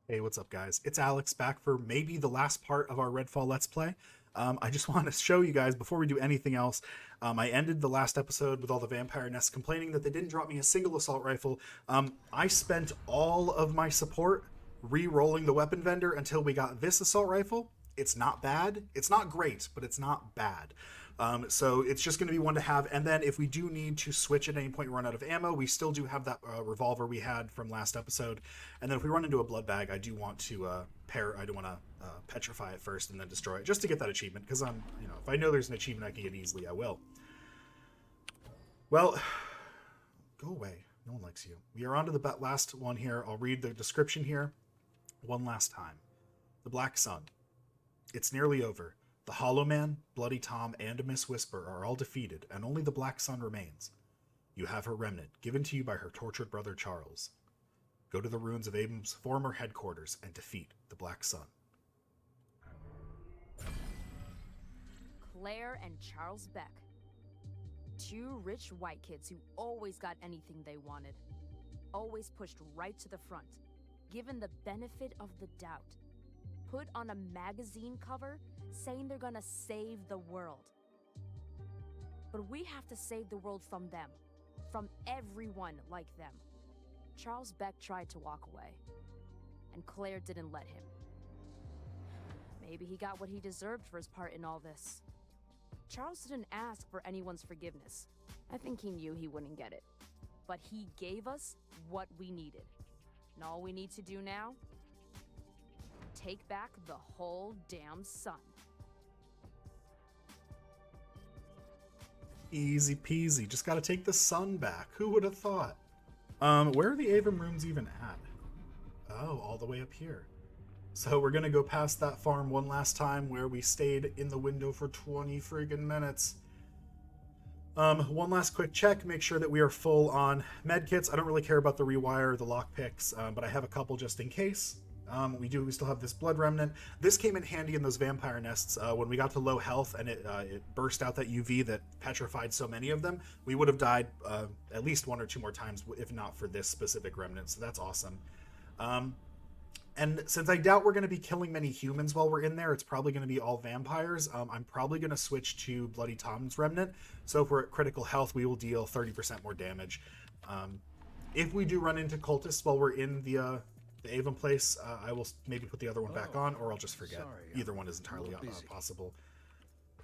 Hey, what's up, guys? It's Alex back for maybe the last part of our Redfall Let's Play. I just want to show you guys before we do anything else. I ended the last episode with all the vampire nests complaining that they didn't drop me a single assault rifle. I spent all of my support re-rolling the weapon vendor until we got this assault rifle. It's not bad. It's not great, but it's not bad. So it's just going to be one to have. And then if we do need to switch at any point, run out of ammo, we still do have that revolver we had from last episode. And then if we run into a blood bag, I do want to I do want to petrify it first and then destroy it, just to get that achievement. Because if I know there's an achievement I can get easily, I will. Well, go away. No one likes you. We are on to the last one here. I'll read the description here one last time. The Black Sun. It's nearly over. The Hollow Man, Bloody Tom, and Miss Whisper are all defeated, and only the Black Sun remains. You have her remnant, given to you by her tortured brother Charles. Go to the ruins of Abram's former headquarters and defeat the Black Sun. Claire and Charles Beck. Two rich white kids who always got anything they wanted. Always pushed right to the front, given the benefit of the doubt. Put on a magazine cover saying they're gonna save the world. But we have to save the world from them, from everyone like them. Charles Beck tried to walk away, and Claire didn't let him. Maybe he got what he deserved for his part in all this. Charles didn't ask for anyone's forgiveness. I think he knew he wouldn't get it. But he gave us what we needed. And all we need to do now? Take back the whole damn sun. Easy peasy. Just gotta take the sun back. Who would have thought? Where are the Avram rooms even at? Oh, all the way up here. So we're gonna go past that farm one last time where we stayed in the window for 20 friggin' minutes. One last quick check, make sure that we are full on medkits. I don't really care about the rewire or the lockpicks, but I have a couple just in case. We still have this blood remnant. This came in handy in those vampire nests. When we got to low health and it burst out that UV that petrified so many of them, we would have died at least one or two more times, if not for this specific remnant. So that's awesome. And since I doubt we're going to be killing many humans while we're in there, it's probably going to be all vampires. I'm probably going to switch to Bloody Tom's remnant. So if we're at critical health, we will deal 30% more damage. If we do run into cultists while we're in the Avon place, I will maybe put the other one back on, or I'll just forget. Sorry, Either one is entirely possible.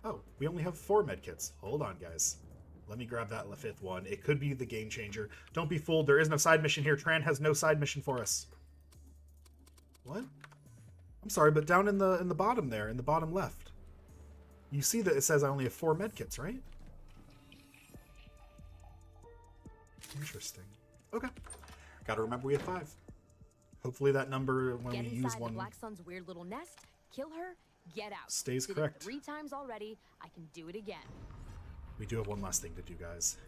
Oh, we only have 4 medkits. Hold on, guys. Let me grab that 5th one. It could be the game changer. Don't be fooled. There is no side mission here. Tran has no side mission for us. What? I'm sorry, but down in the bottom there, in the bottom left, you see that it says I only have 4 medkits, right? Interesting. Okay. Gotta remember we have 5. Hopefully that number when Get we use inside one the Black Sun's weird little nest, kill her, get out. stays Did correct. it 3 times already. I can do it again. We do have one last thing to do, guys.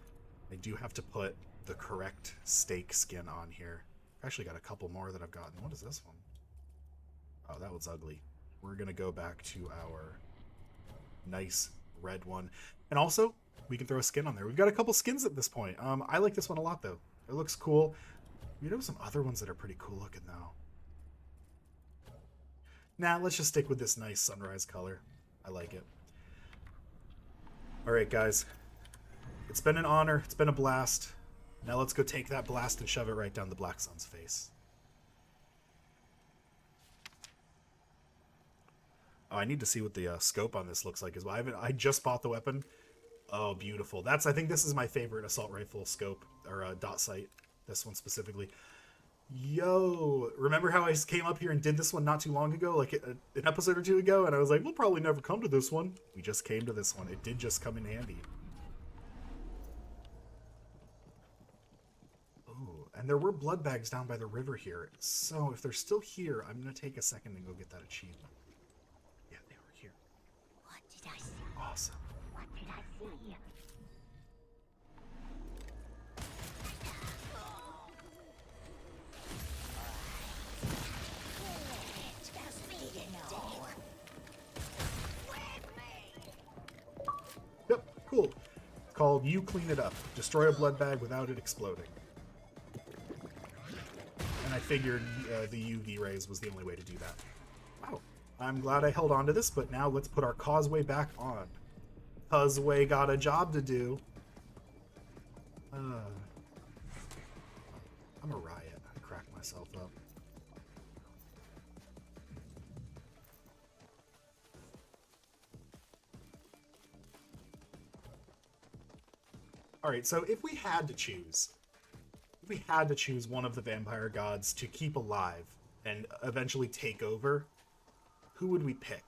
I do have to put the correct steak skin on here. I've actually got a couple more that I've gotten. What is this one? Oh, that was ugly. We're gonna go back to our nice red one. And also, we can throw a skin on there. We've got a couple skins at this point. I like this one a lot, though. It looks cool. We have some other ones that are pretty cool looking, though. Nah, let's just stick with this nice sunrise color. I like it. Alright, guys. It's been an honor. It's been a blast. Now let's go take that blast and shove it right down the Black Sun's face. Oh, I need to see what the scope on this looks like as well. I just bought the weapon. Oh, beautiful. I think this is my favorite assault rifle scope, or dot sight. This one specifically. Yo, remember how I came up here and did this one not too long ago, like an episode or 2 ago, and I was like, we'll probably never come to this one. We just came to this one. It did just come in handy. Oh, and there were blood bags down by the river here. So if they're still here, I'm going to take a second and go get that achievement. Yeah, they were here. What did I see? Awesome. What did I see? Yep, cool. It's called You Clean It Up. Destroy a blood bag without it exploding. And I figured the UV rays was the only way to do that. Wow. I'm glad I held on to this, but now let's put our causeway back on. Causeway got a job to do. I'm a riot. I cracked myself up. Alright, so if we had to choose one of the vampire gods to keep alive and eventually take over, who would we pick?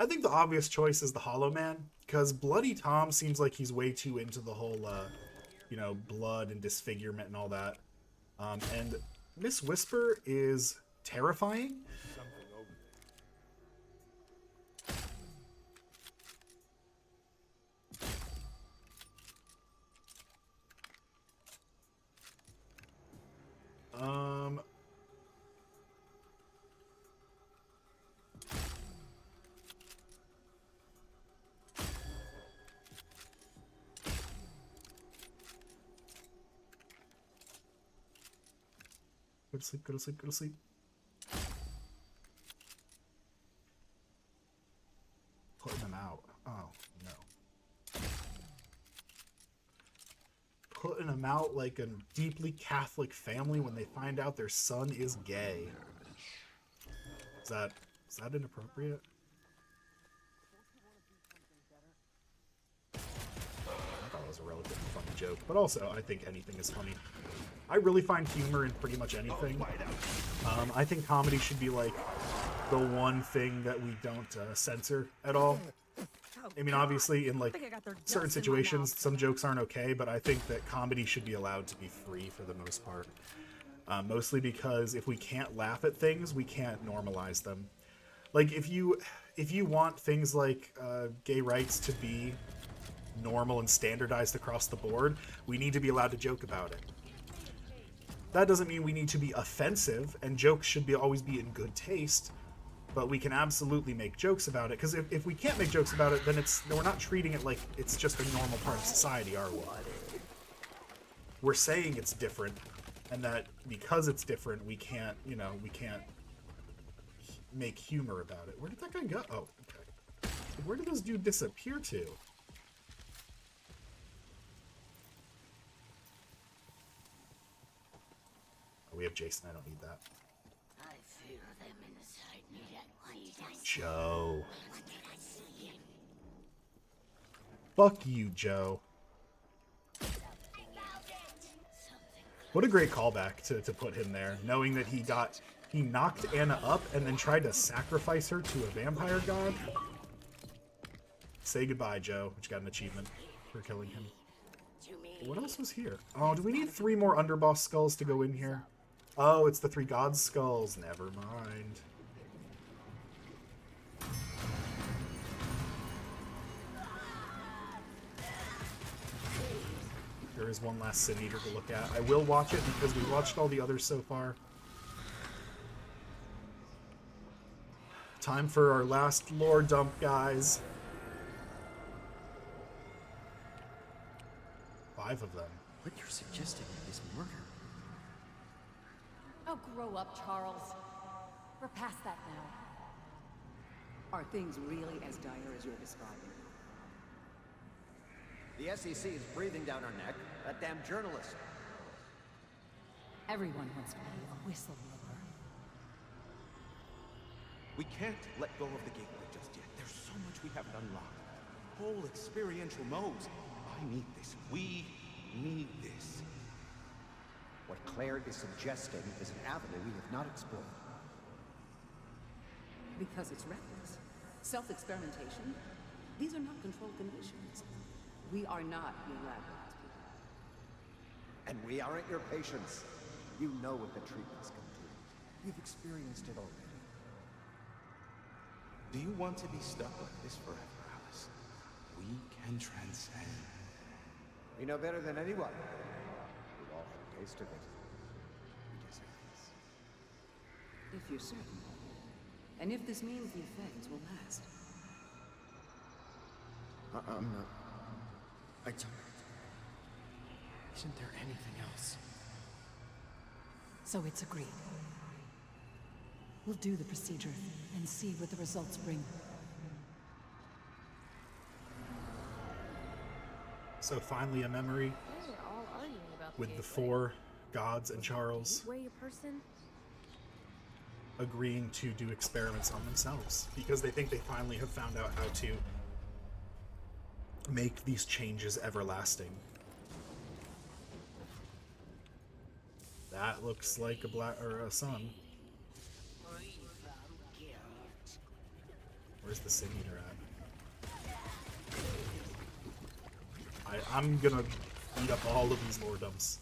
I think the obvious choice is the Hollow Man, because Bloody Tom seems like he's way too into the whole, you know, blood and disfigurement and all that. And Miss Whisper is terrifying. Go to sleep, go to sleep, go to sleep. Putting them out. Oh, no. Putting them out like a deeply Catholic family when they find out their son is gay. Is that inappropriate? I thought it was a relatively funny joke, but also I think anything is funny. I really find humor in pretty much anything. I think comedy should be like the one thing that we don't censor at all. I mean, obviously, in like certain situations, some jokes aren't okay, but I think that comedy should be allowed to be free for the most part. Mostly because if we can't laugh at things, we can't normalize them. Like if you want things like gay rights to be normal and standardized across the board, we need to be allowed to joke about it. That doesn't mean we need to be offensive, and jokes should always be in good taste, but we can absolutely make jokes about it, because if we can't make jokes about it, then we're not treating it like it's just a normal part of society, are we? We're saying it's different, and that because it's different, we can't make humor about it. Where did that guy go? Oh, okay. Where did this dude disappear to? We have Jason. I don't need that. I feel them inside me. What did I see? Joe. What did I see? Fuck you, Joe. What a great callback to put him there, knowing that he knocked Anna up and then tried to sacrifice her to a vampire god. Say goodbye, Joe, which got an achievement for killing him. What else was here? Oh, do we need 3 more underboss skulls to go in here? Oh, it's the 3 gods' skulls. Never mind. There is one last Sin Eater to look at. I will watch it because we watched all the others so far. Time for our last lore dump, guys. 5 of them. What you're suggesting is murder. Oh, grow up, Charles. We're past that now. Are things really as dire as you're describing? The SEC is breathing down our neck. That damn journalist. Everyone wants to be a whistleblower. We can't let go of the gateway just yet. There's so much we haven't unlocked. Whole experiential modes. I need this. We need this. What Claire is suggesting is an avenue we have not explored. Because it's reckless. Self-experimentation. These are not controlled conditions. We are not your lab rats, people. And we aren't your patients. You know what the treatments can do. You've experienced it already. Do you want to be stuck like this forever, Alice? We can transcend. We know better than anyone. We've all had a taste of it. We deserve this. If you're certain. And if this means the effects will last. I'm not... I don't... Isn't there anything else? So it's agreed. We'll do the procedure and see what the results bring. So finally a memory They were all arguing about with the gateway. 4 gods and Charles Gateway person? agreeing to do experiments on themselves because they think they finally have found out how to make these changes everlasting. That looks like a black or a sun. Where's the Sin Eater at? I'm gonna beat up all of these lordoms.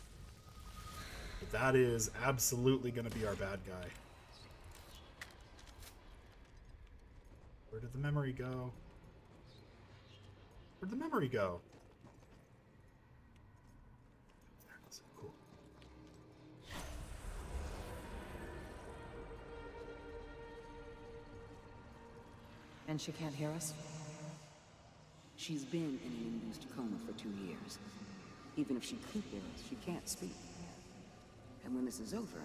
But that is absolutely gonna be our bad guy. Where did the memory go? Where'd the memory go? There it is. Cool. And she can't hear us? She's been in an induced coma for 2 years. Even if she could hear us, she can't speak. And when this is over,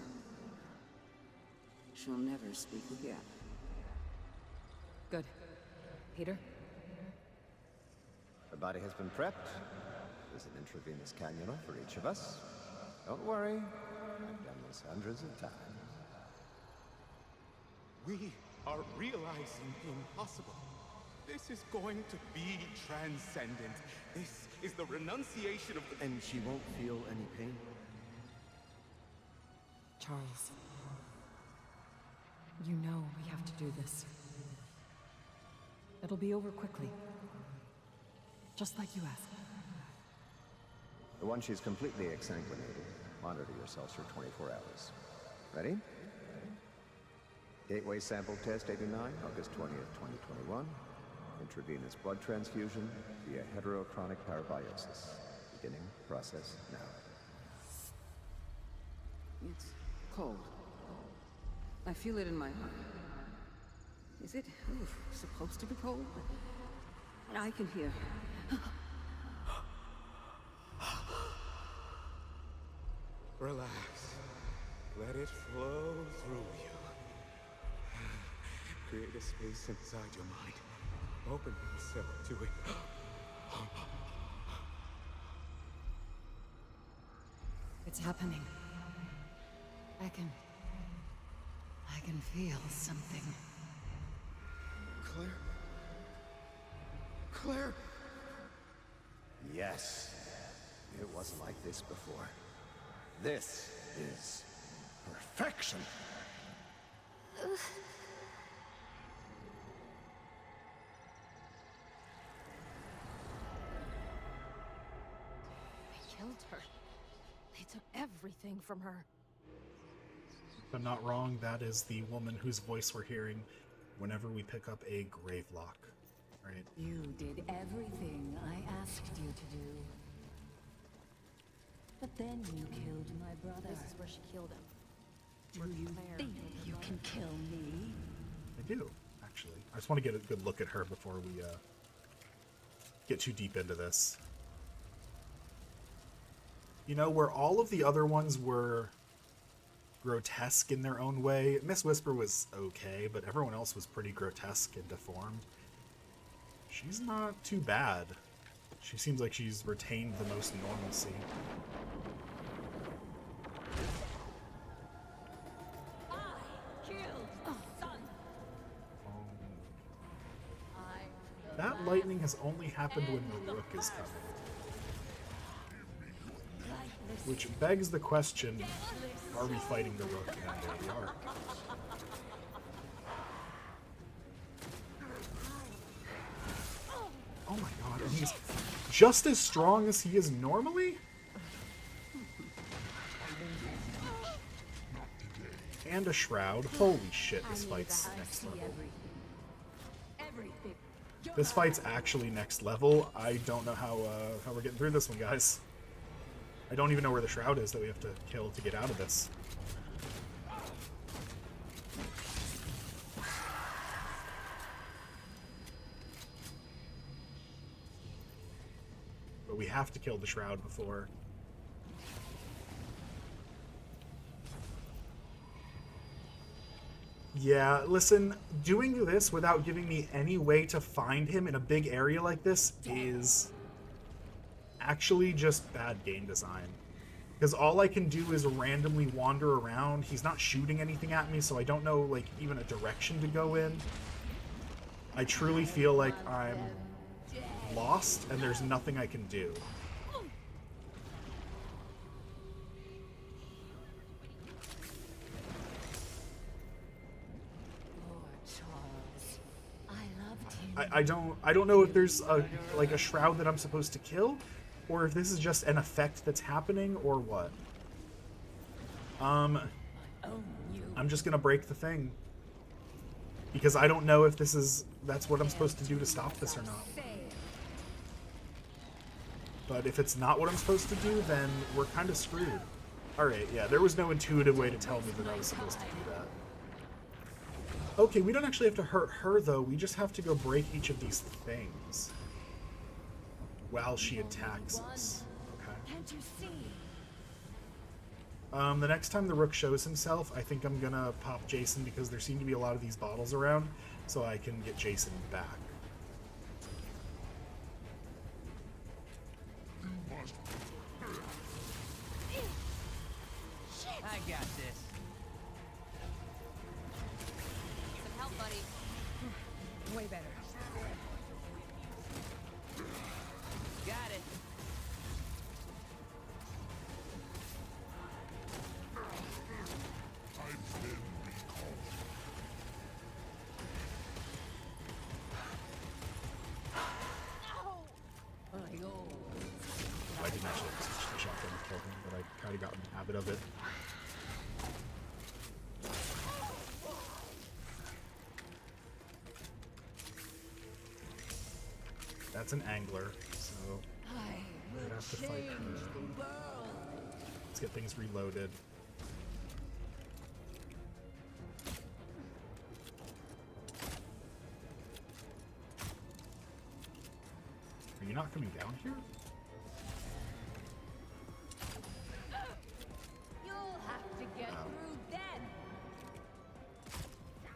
she'll never speak again. Good. Peter? Her body has been prepped. There's an intravenous cannula for each of us. Don't worry. I've done this hundreds of times. We are realizing the impossible. This is going to be transcendent. This is the renunciation of the... And she won't feel any pain? Charles. You know we have to do this. It'll be over quickly. Just like you asked. Once she's completely exsanguinated, monitor yourselves for 24 hours. Ready? Gateway sample test 89, August 20th, 2021. Intravenous blood transfusion via heterochronic parabiosis. Beginning process now. It's cold. I feel it in my heart. Is it supposed to be cold? I can hear. Relax. Let it flow through you. Create a space inside your mind. Open yourself to it. It's happening. I can feel something. Claire? Claire? Yes. It wasn't like this before. This is perfection. They killed her. They took everything from her. If I'm not wrong, that is the woman whose voice we're hearing whenever we pick up a grave lock, right? You did everything I asked you to do. But then you killed my brother. This is where she killed him. Do you Claire think killed her you brother. can kill me? I do, actually. I just want to get a good look at her before we get too deep into this. You know, where all of the other ones were grotesque in their own way, Miss Whisper was okay, but everyone else was pretty grotesque and deformed. She's not too bad. She seems like she's retained the most normalcy. I killed the sun. That lightning has only happened when the Rook is coming. Which begs the question, are we fighting the Rook? And there we are. Oh my god, and he's just as strong as he is normally? And a shroud. Holy shit, this fight's next level. Everything. This fight's actually next level. I don't know how we're getting through this one, guys. I don't even know where the shroud is that we have to kill to get out of this. But we have to kill the shroud before. Yeah, listen, doing this without giving me any way to find him in a big area like this is actually just bad game design. Because all I can do is randomly wander around. He's not shooting anything at me, so I don't know, like, even a direction to go in. I truly feel like I'm lost, and there's nothing I can do. I don't know if there's a shroud that I'm supposed to kill, or if this is just an effect that's happening, or what. I'm just gonna break the thing. Because I don't know if that's what I'm supposed to do to stop this or not. But if it's not what I'm supposed to do, then we're kind of screwed. Alright, yeah, there was no intuitive way to tell me that I was supposed to do that. Okay, we don't actually have to hurt her, though. We just have to go break each of these things while she attacks us. Okay. Can't you see? The next time the Rook shows himself, I think I'm gonna pop Jason because there seem to be a lot of these bottles around, so I can get Jason back. I got this. Some help, buddy. Way better. Got it. I didn't actually have to switch the shotgun to kill him, but I kind of got in the habit of it. That's an angler, so we're gonna have to fight her. Let's get things reloaded. Are you not coming down here? You'll have to get through then.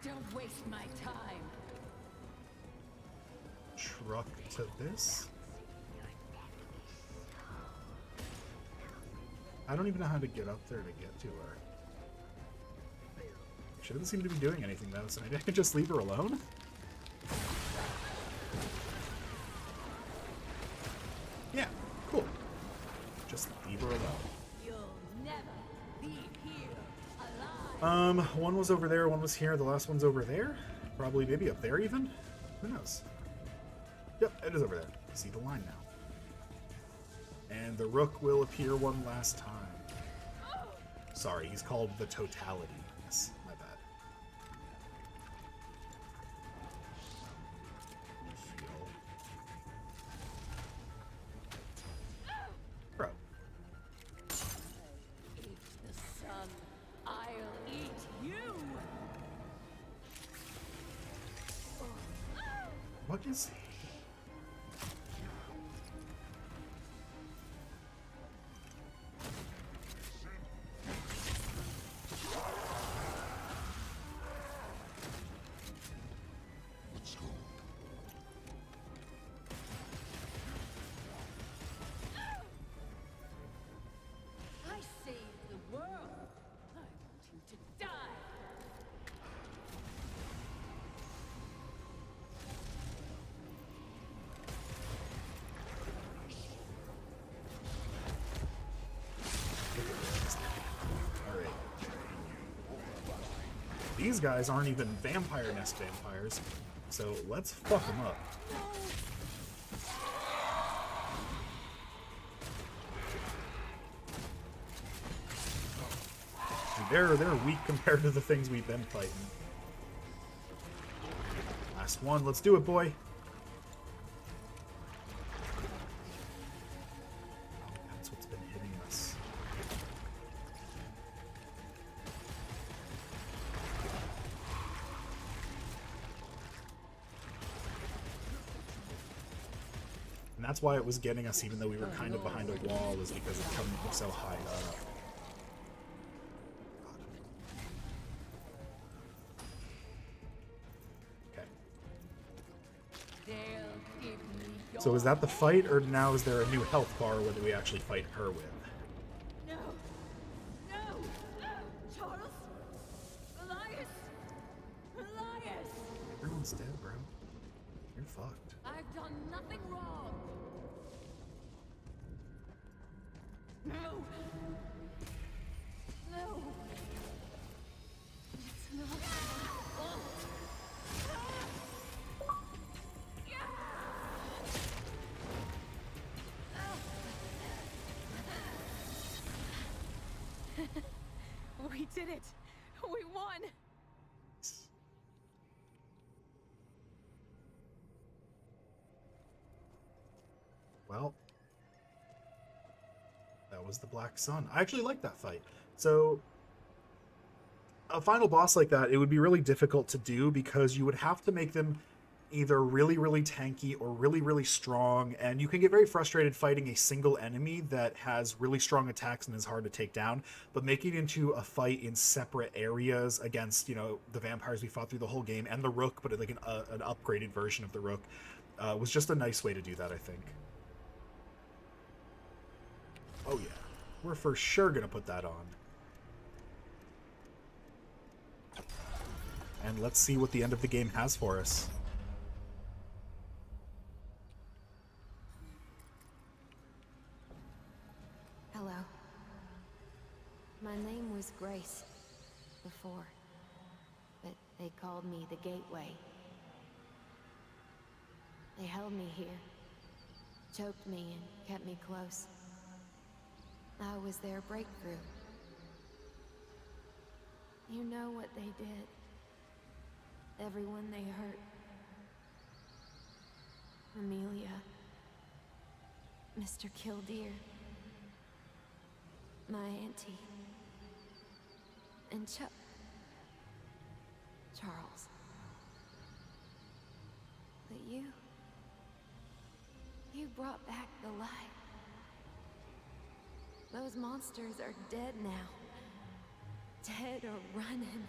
Don't waste my time. Truck to this? I don't even know how to get up there to get to her. She doesn't seem to be doing anything though, so maybe I could just leave her alone? Yeah, cool. Just leave her alone. You'll never leave here alive. One was over there, one was here, the last one's over there? Probably maybe up there even? Who knows? Yep, it is over there. See the line now. And the Rook will appear one last time. Sorry, he's called the Totality. Yes, my bad. Heal. Bro. Eat the sun. I'll eat you. What is he? I saved the world. I want you to die. Alright. These guys aren't even vampire nest vampires, so let's fuck them up. They're weak compared to the things we've been fighting. Last one, let's do it, boy. That's what's been hitting us. And that's why it was getting us even though we were kind of behind a wall, is because it's coming from so high up. So is that the fight, or now is there a new health bar that we actually fight her with? No! No! Charles! Elias! Elias! Everyone's dead, bro. You're fucked. I've done nothing wrong! No! No! It's not. Oh. We did it! We won! Well, that was the Black Sun. I actually like that fight. So, a final boss like that, it would be really difficult to do because you would have to make them either really, really tanky or really, really strong, and you can get very frustrated fighting a single enemy that has really strong attacks and is hard to take down, but making it into a fight in separate areas against, you know, the vampires we fought through the whole game and the Rook, but like an upgraded version of the Rook, was just a nice way to do that, I think. Oh yeah, we're for sure gonna put that on. And let's see what the end of the game has for us. Hello. My name was Grace before, but they called me the Gateway. They held me here, choked me and kept me close. I was their breakthrough. You know what they did. Everyone they hurt. Amelia. Mr. Killdeer. My auntie. And Charles. But you brought back the light. Those monsters are dead now. Dead or running.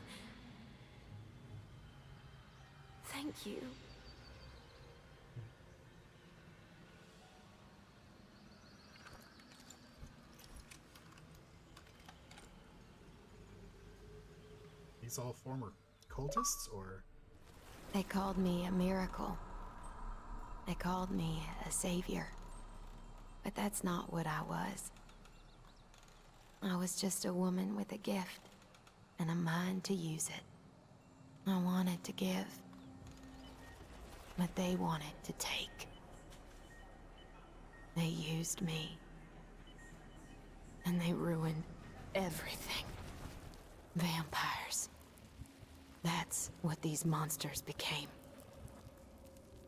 Thank you. These all former cultists, or? They called me a miracle. They called me a savior. But that's not what I was. I was just a woman with a gift, and a mind to use it. I wanted to give, but they wanted to take. They used me, and they ruined everything. Vampires. That's what these monsters became.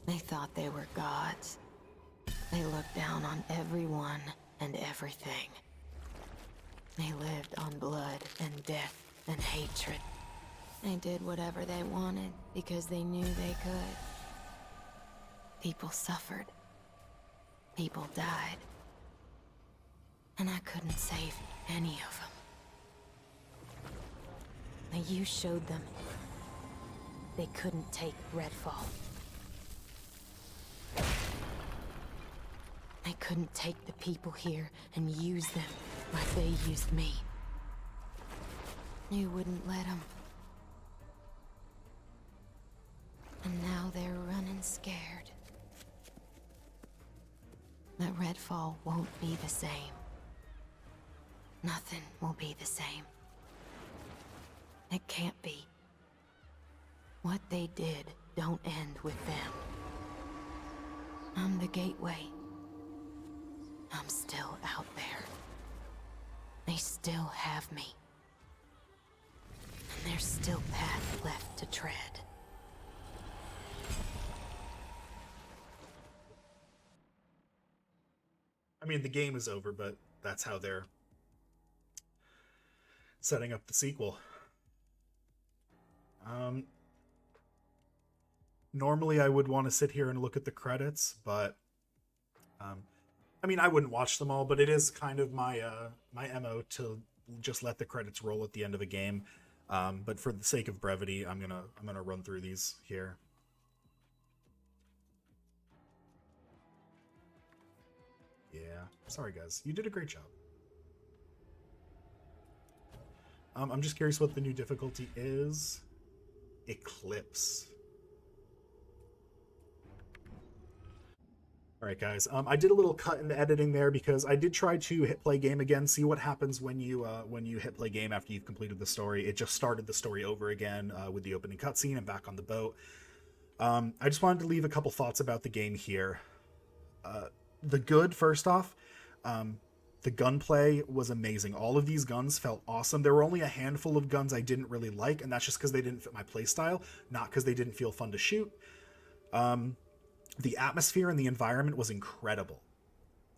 They thought they were gods. They looked down on everyone and everything. They lived on blood and death and hatred. They did whatever they wanted because they knew they could. People suffered. People died. And I couldn't save any of them. Now you showed them they couldn't take Redfall. They couldn't take the people here and use them like they used me. You wouldn't let them. And now they're running scared. But Redfall won't be the same. Nothing will be the same. It can't be. What they did don't end with them. I'm the gateway. I'm still out there. They still have me. And there's still path left to tread. I mean, the game is over, but that's how they're setting up the sequel. Normally I would want to sit here and look at the credits, but I mean, I wouldn't watch them all, but it is kind of my my MO to just let the credits roll at the end of a game. But for the sake of brevity, I'm gonna run through these here. Yeah, sorry guys. You did a great job. I'm just curious what the new difficulty is. Eclipse. All right, guys. I did a little cut in the editing there because I did try to hit play game again, see what happens when you hit play game after you've completed the story. It just started the story over again with the opening cutscene and back on the boat. I just wanted to leave a couple thoughts about the game here. The good, first off, the gunplay was amazing. All of these guns felt awesome. There were only a handful of guns I didn't really like, and that's just because they didn't fit my playstyle, not because they didn't feel fun to shoot. The atmosphere and the environment was incredible.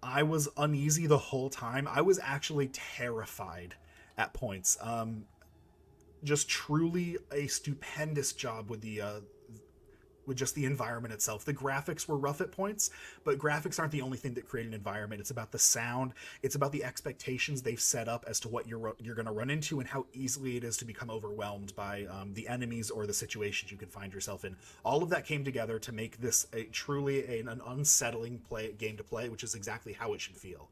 I was uneasy the whole time. I was actually terrified at points. Just truly a stupendous job with just the environment itself. The graphics were rough at points, but graphics aren't the only thing that create an environment. It's about the sound. It's about the expectations they've set up as to what you're going to run into and how easily it is to become overwhelmed by the enemies or the situations you can find yourself in. All of that came together to make this truly an unsettling game to play, which is exactly how it should feel.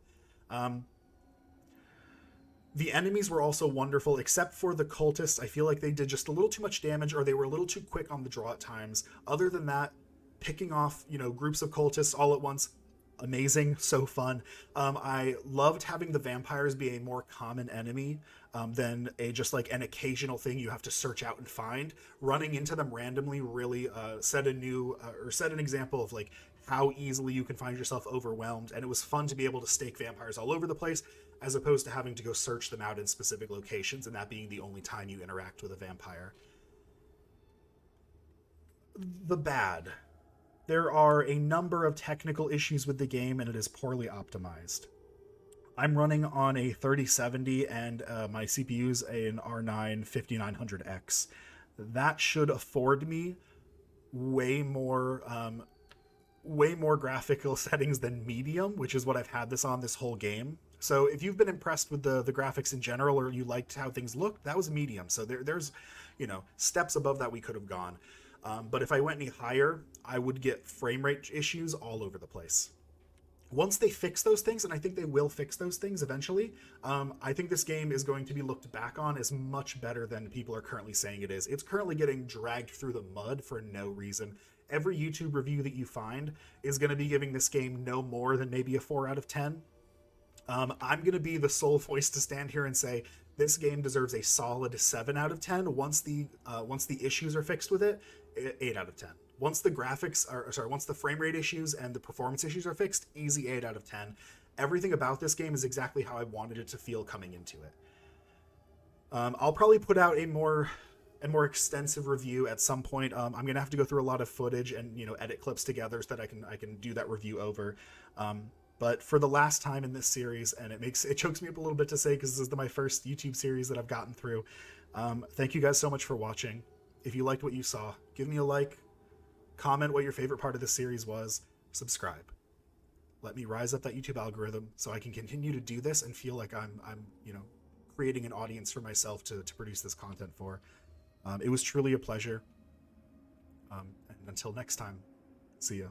The enemies were also wonderful, except for the cultists. I feel like they did just a little too much damage, or they were a little too quick on the draw at times. Other than that, picking off, groups of cultists all at once, amazing, so fun. I loved having the vampires be a more common enemy than just like an occasional thing you have to search out and find. Running into them randomly really set an example of like how easily you can find yourself overwhelmed, and it was fun to be able to stake vampires all over the place, as opposed to having to go search them out in specific locations, and that being the only time you interact with a vampire. The bad. There are a number of technical issues with the game, and it is poorly optimized. I'm running on a 3070, and my CPU's an R9 5900X. That should afford me way more graphical settings than medium, which is what I've had this on this whole game. So if you've been impressed with the graphics in general, or you liked how things looked, that was medium. So there's steps above that we could have gone. But if I went any higher, I would get frame rate issues all over the place. Once they fix those things, and I think they will fix those things eventually, I think this game is going to be looked back on as much better than people are currently saying it is. It's currently getting dragged through the mud for no reason. Every YouTube review that you find is going to be giving this game no more than maybe a 4 out of 10. I'm going to be the sole voice to stand here and say this game deserves a solid 7 out of 10. Once the issues are fixed with it, 8 out of 10. Once the once the frame rate issues and the performance issues are fixed, easy 8 out of 10. Everything about this game is exactly how I wanted it to feel coming into it. I'll probably put out a more extensive review at some point. I'm gonna have to go through a lot of footage and edit clips together so that I can do that review over. But for the last time in this series, and it chokes me up a little bit to say because this is my first YouTube series that I've gotten through. Thank you guys so much for watching. If you liked what you saw, give me a like, comment what your favorite part of this series was, subscribe. Let me rise up that YouTube algorithm so I can continue to do this and feel like I'm creating an audience for myself to produce this content for. It was truly a pleasure. And until next time, see ya.